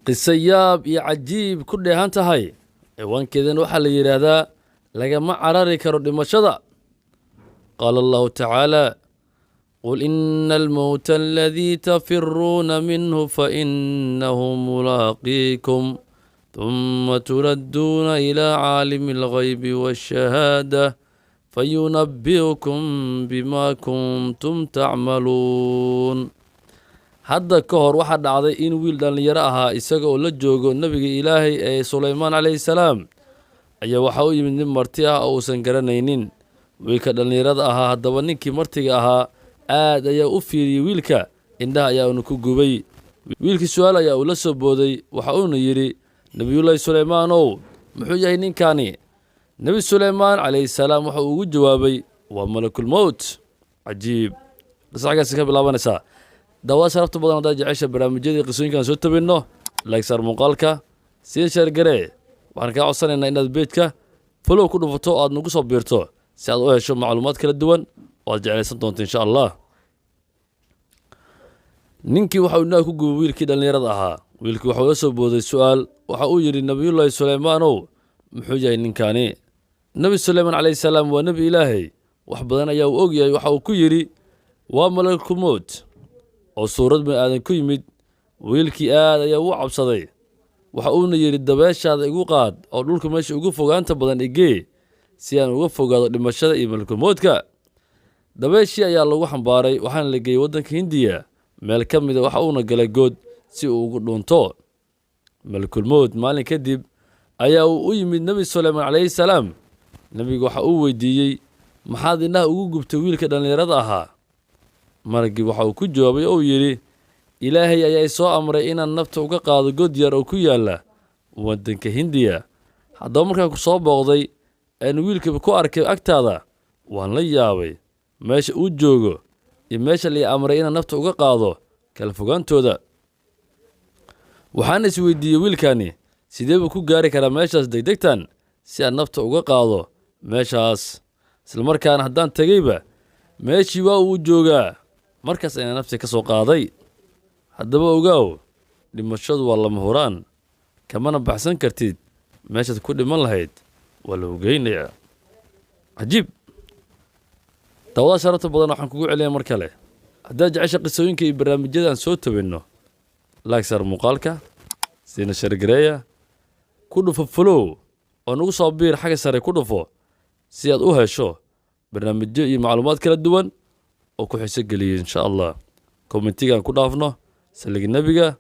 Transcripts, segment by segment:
qiso yaab iyo cajiib ku dheehan tahay ciwaankeedan waxaa la yidhaahdaa lagama carari karo dhimashada. qaala allahu tacaala qul ina almowta aladii tafiruuna minhu fainahu mulaaqiikum ثuma turadduuna ilaa caalimi alghaybi waashahaada fayunabbi'ukum bima kuntum tacmaluun. hadda ka hor waxaa dhacday in wiil dhallinyaro ahaa isaga oo la joogo nebiga ilaahay ee sulaymaan calayhi salaam ayaa waxaa u yimid nin marti ah oo uusan garanaynin. wiilka dhallinyarada ahaa haddaba ninkii martiga ahaa aad ayaa u fiiriyey wiilka, indhaha ayaanu ku gubay. wiilkii su-aal ayaa uu la soo booday, waxa uuna yidhi, nebiyullaahi sulaymaanow, muxuu yahay ninkaani? nebi sulaymaan calayhi salaam waxa uu ugu jawaabay, waa malakulmowt. cajiib. qisacagaasi ka bilaabanaysaa. daawada sharafta badan haddaad jecesha barnaamijyadii qisooyinkaan soo tabinno, laegsaar muuqaalka, sii sheergaree. waxaan kaa codsanaynaa inaad beejka folow ku dhufato o aad nagu soo biirto si aad u hesho macluumaad kala duwan oo aad jeclaysan doonto insha allah. ninkii waxa uu indhaha ku gubay wiilkii dhallinyarada ahaa. wiilkii waxau la soo booday su-aal, waxa uu yidhi, nebiyullaahi sulaymaanow, muxuu yahay ninkaani? nebi sulaymaan calayhi salaam waa nebi ilaahay, wax badan ayaa uu og yahay. waxa uu ku yidhi, waa malakulmowt oo suurad bani aadan ku yimid. wiilkii aad ayaa ugu cabsaday, waxa uuna yidhi, dabeeshaada igu qaad oo dhulka meesha ugu fogaanta badan igee si aan uga fogaado dhimashada iyo malakulmowtka. dabeeshii ayaa lagu xambaaray waxaana la geeyey waddanka hindiya. meel ka mida waxa uuna galay good si uu ugu dhuunto. malakulmowt maalin kadib ayaa uu u yimid nebi sulaymaan calayhi salaam. nebigu waxa uu weydiiyey, maxaad indhaha ugu gubtay wiilka dhallinyarada ahaa? malagii waxa uu ku jawaabay oo yidhi, ilaahay ayaa isoo amray inaan nafta uga qaado god yar oo ku yaalla waddanka hindiya. haddaba markaan ku soo booqday aan wiilkaba ku arkay agtaada, waan la yaabay meesha uu joogo iyo meesha lai amray inaan nafta uga qaado kala fogaantooda. waxaana isweydiiyey wiilkani, sidee buu ku gaari karaa meeshaas degdegtan si aan nafta uga qaado meeshaas? islamarkaana haddaan tegeyba meeshii waa uu joogaa. markaas ayna naftii ka soo qaaday. haddaba ogaaw, dhimashadu waa lama huraan, kamana baxsan kartid. meeshaad ku dhiman lahayd waa lagu geynayaa. cajiib. daawada sharafta badan waxaan kugu celiyay mar kale, haddaad jecesha qisooyinka iyo barnaamijyada aan soo tabinno, laagsaar muuqaalka, siina shargareeya, ku dhufo folow oo nagu soo biir xagga sare ku dhufo si aad u hesho barnaamijyo iyo macluumaad kala duwan oo ku xiso geliyay insha allah. kommentigaan ku dhaafno saliga nebiga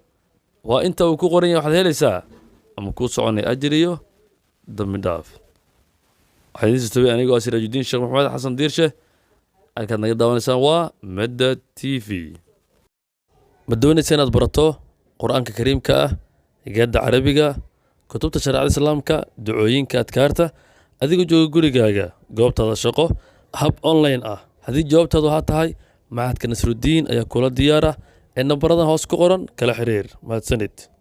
waa inta uu ku qoran yahay, waxaad helaysaa ama kuu soconay ajir iyo dambi dhaaf. waxaa idiin soo tabay anigoo siraajudiin sheekh maxamed xasan diirshe. halkaad naga daawanaysaan waa Medda TV. ma doonaysa inaad barato qur-aanka kariimka ah, higaadda carabiga, kutubta shareecada islaamka, ducooyinka, adkaarta, adigoo jooga gurigaaga, goobtaada shaqo, hab online ah? haddii jawaabtaadu ha tahay, macahadka Nasrudiin ayaa kula diyaara. ee nambaradan hoos ku qoran kala xiriir. mahadsanid.